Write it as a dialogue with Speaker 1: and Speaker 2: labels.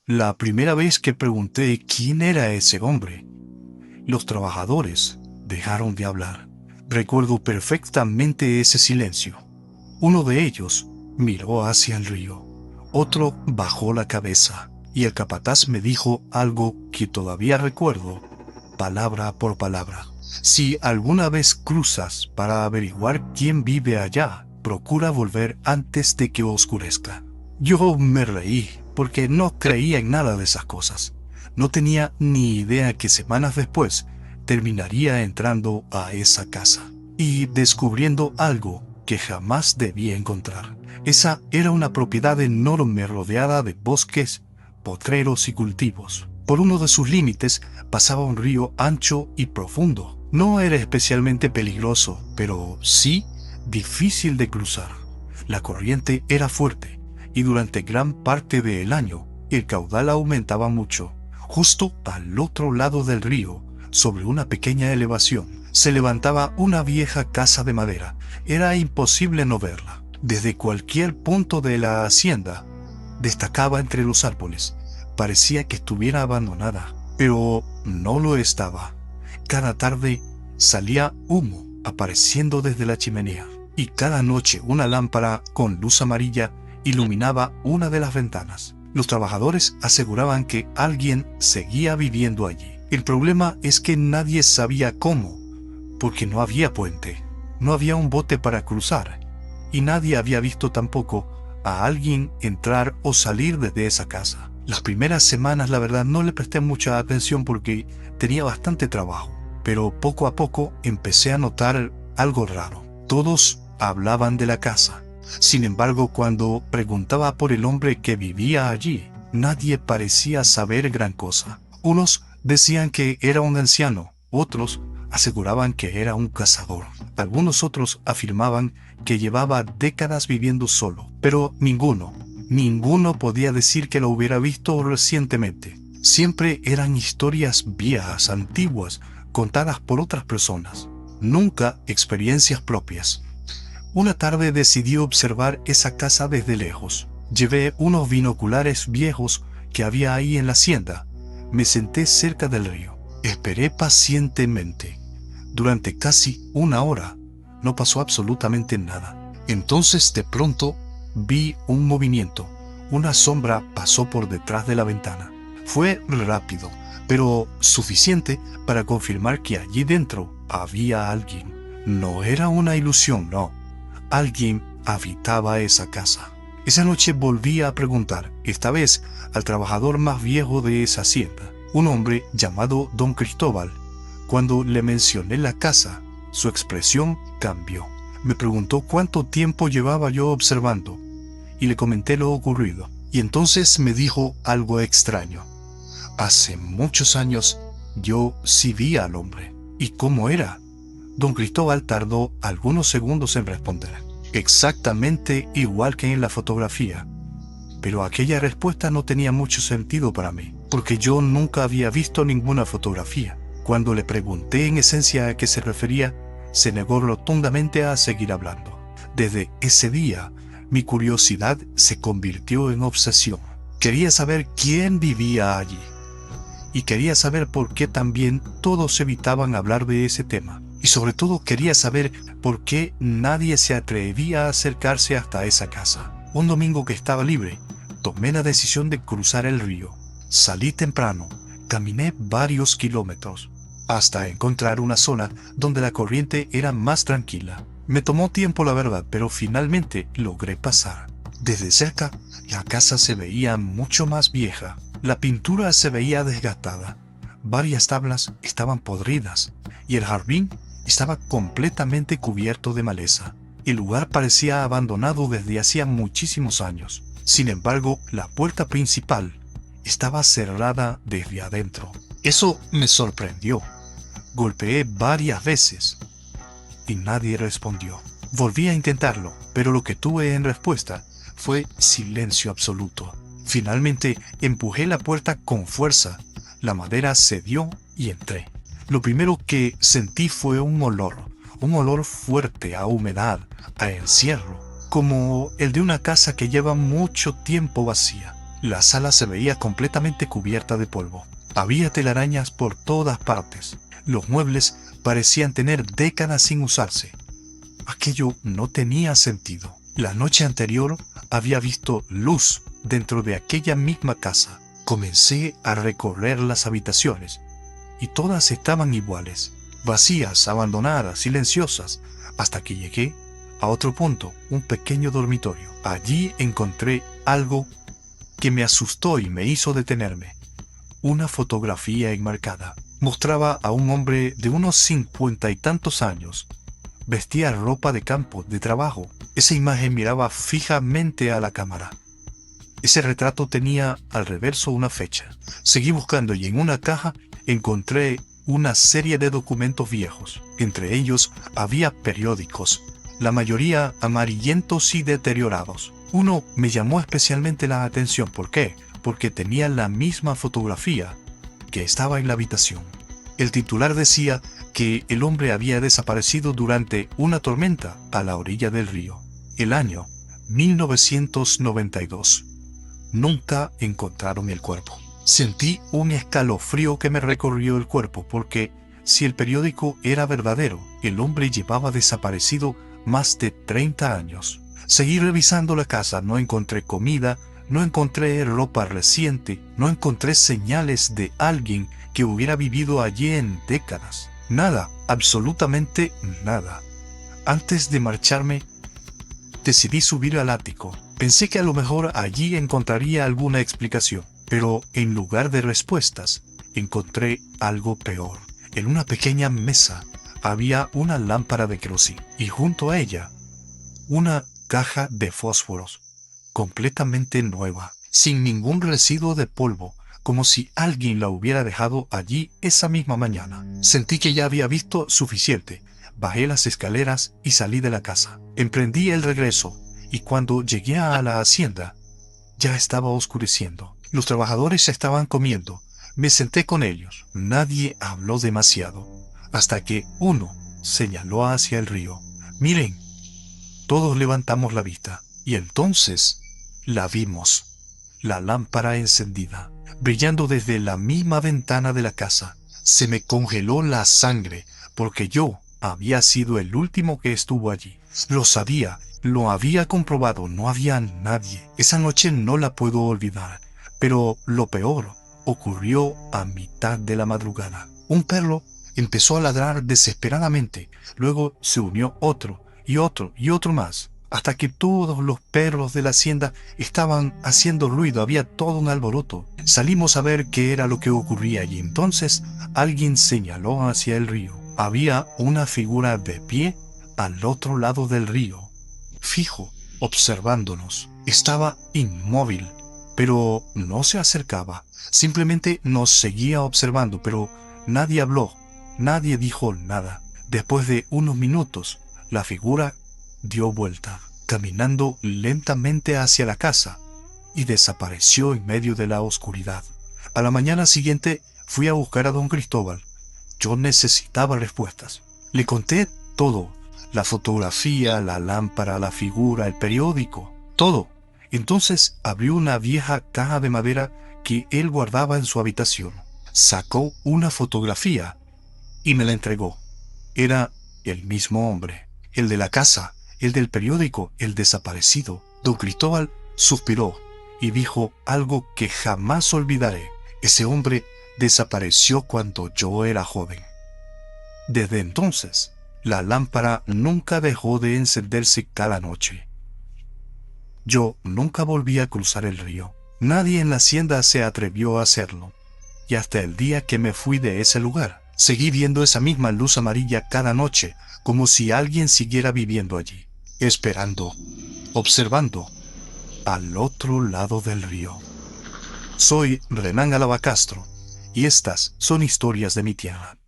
Speaker 1: La primera vez que pregunté quién era ese hombre, los trabajadores dejaron de hablar. Recuerdo perfectamente ese silencio. Uno de ellos miró hacia el río, otro bajó la cabeza, y el capataz me dijo algo que todavía recuerdo, palabra por palabra. Si alguna vez cruzas para averiguar quién vive allá, procura volver antes de que oscurezca. Yo me reí, porque no creía en nada de esas cosas. No tenía ni idea que semanas después terminaría entrando a esa casa y descubriendo algo que jamás debía encontrar. Esa era una propiedad enorme rodeada de bosques, potreros y cultivos. Por uno de sus límites pasaba un río ancho y profundo. No era especialmente peligroso, pero sí difícil de cruzar. La corriente era fuerte y durante gran parte del año el caudal aumentaba mucho. Justo al otro lado del río, sobre una pequeña elevación, se levantaba una vieja casa de madera. Era imposible no verla. Desde cualquier punto de la hacienda, destacaba entre los árboles. Parecía que estuviera abandonada, pero no lo estaba. Cada tarde salía humo apareciendo desde la chimenea, y cada noche una lámpara con luz amarilla iluminaba una de las ventanas. Los trabajadores aseguraban que alguien seguía viviendo allí. El problema es que nadie sabía cómo, porque no había puente, no había un bote para cruzar, y nadie había visto tampoco a alguien entrar o salir desde esa casa. Las primeras semanas, la verdad, no le presté mucha atención porque tenía bastante trabajo, pero poco a poco empecé a notar algo raro. Todos hablaban de la casa. Sin embargo, cuando preguntaba por el hombre que vivía allí, nadie parecía saber gran cosa. Unos decían que era un anciano, otros aseguraban que era un cazador. Algunos otros afirmaban que llevaba décadas viviendo solo, pero ninguno podía decir que lo hubiera visto recientemente. Siempre eran historias viejas, antiguas, contadas por otras personas, nunca experiencias propias. Una tarde decidí observar esa casa desde lejos. Llevé unos binoculares viejos que había ahí en la hacienda. Me senté cerca del río. Esperé pacientemente. Durante casi una hora no pasó absolutamente nada. Entonces de pronto vi un movimiento. Una sombra pasó por detrás de la ventana. Fue rápido, pero suficiente para confirmar que allí dentro había alguien. No era una ilusión, no. Alguien habitaba esa casa. Esa noche volví a preguntar, esta vez al trabajador más viejo de esa hacienda, un hombre llamado Don Cristóbal. Cuando le mencioné la casa, su expresión cambió. Me preguntó cuánto tiempo llevaba yo observando, y le comenté lo ocurrido. Y entonces me dijo algo extraño. Hace muchos años yo sí vi al hombre. ¿Y cómo era? Don Cristóbal tardó algunos segundos en responder. Exactamente igual que en la fotografía. Pero aquella respuesta no tenía mucho sentido para mí, porque yo nunca había visto ninguna fotografía. Cuando le pregunté en esencia a qué se refería, se negó rotundamente a seguir hablando. Desde ese día, mi curiosidad se convirtió en obsesión. Quería saber quién vivía allí. Y quería saber por qué también todos evitaban hablar de ese tema. Y sobre todo quería saber por qué nadie se atrevía a acercarse hasta esa casa. Un domingo que estaba libre, tomé la decisión de cruzar el río. Salí temprano, caminé varios kilómetros, hasta encontrar una zona donde la corriente era más tranquila. Me tomó tiempo, la verdad, pero finalmente logré pasar. Desde cerca, la casa se veía mucho más vieja. La pintura se veía desgastada. Varias tablas estaban podridas y el jardín estaba completamente cubierto de maleza. El lugar parecía abandonado desde hacía muchísimos años. Sin embargo, la puerta principal estaba cerrada desde adentro. Eso me sorprendió. Golpeé varias veces y nadie respondió. Volví a intentarlo, pero lo que tuve en respuesta fue silencio absoluto. Finalmente empujé la puerta con fuerza. La madera cedió y entré. Lo primero que sentí fue un olor fuerte a humedad, a encierro, como el de una casa que lleva mucho tiempo vacía. La sala se veía completamente cubierta de polvo. Había telarañas por todas partes. Los muebles parecían tener décadas sin usarse. Aquello no tenía sentido. La noche anterior había visto luz dentro de aquella misma casa. Comencé a recorrer las habitaciones y todas estaban iguales, vacías, abandonadas, silenciosas, hasta que llegué a otro punto, un pequeño dormitorio. Allí encontré algo que me asustó y me hizo detenerme. Una fotografía enmarcada. Mostraba a un hombre de unos 50 y tantos años. Vestía ropa de campo, de trabajo. Esa imagen miraba fijamente a la cámara. Ese retrato tenía al reverso una fecha. Seguí buscando y en una caja encontré una serie de documentos viejos. Entre ellos había periódicos, la mayoría amarillentos y deteriorados. Uno me llamó especialmente la atención. ¿Por qué? Porque tenía la misma fotografía que estaba en la habitación. El titular decía que el hombre había desaparecido durante una tormenta a la orilla del río. El año 1992. Nunca encontraron el cuerpo. Sentí un escalofrío que me recorrió el cuerpo porque si el periódico era verdadero, el hombre llevaba desaparecido más de 30 años. Seguí revisando la casa, no encontré comida, no encontré ropa reciente, no encontré señales de alguien que hubiera vivido allí en décadas. Nada, absolutamente nada. Antes de marcharme, decidí subir al ático. Pensé que a lo mejor allí encontraría alguna explicación, pero en lugar de respuestas, encontré algo peor. En una pequeña mesa había una lámpara de queroseno y junto a ella una caja de fósforos, completamente nueva, sin ningún residuo de polvo, como si alguien la hubiera dejado allí esa misma mañana. Sentí que ya había visto suficiente. Bajé las escaleras y salí de la casa. Emprendí el regreso y cuando llegué a la hacienda, ya estaba oscureciendo. Los trabajadores estaban comiendo. Me senté con ellos. Nadie habló demasiado, hasta que uno señaló hacia el río. Miren, todos levantamos la vista y entonces la vimos. La lámpara encendida, brillando desde la misma ventana de la casa. Se me congeló la sangre porque yo había sido el último que estuvo allí. Lo sabía, lo había comprobado, no había nadie. Esa noche no la puedo olvidar, pero lo peor ocurrió a mitad de la madrugada. Un perro empezó a ladrar desesperadamente, luego se unió otro y otro y otro más, hasta que todos los perros de la hacienda estaban haciendo ruido, había todo un alboroto. Salimos a ver qué era lo que ocurría y entonces alguien señaló hacia el río. Había una figura de pie al otro lado del río, fijo, observándonos. Estaba inmóvil, pero no se acercaba. Simplemente nos seguía observando, pero nadie habló, nadie dijo nada. Después de unos minutos, la figura dio vuelta, caminando lentamente hacia la casa, y desapareció en medio de la oscuridad. A la mañana siguiente fui a buscar a don Cristóbal. Yo necesitaba respuestas. Le conté todo, la fotografía, la lámpara, la figura, el periódico, todo. Entonces abrió una vieja caja de madera que él guardaba en su habitación. Sacó una fotografía y me la entregó. Era el mismo hombre, el de la casa, el del periódico, el desaparecido. Don Cristóbal suspiró y dijo algo que jamás olvidaré. Ese hombre desapareció cuando yo era joven. Desde entonces, la lámpara nunca dejó de encenderse cada noche. Yo nunca volví a cruzar el río. Nadie en la hacienda se atrevió a hacerlo. Y hasta el día que me fui de ese lugar, seguí viendo esa misma luz amarilla cada noche, como si alguien siguiera viviendo allí, esperando, observando, al otro lado del río. Soy Renán Alaba Castro, y estas son historias de mi tierra.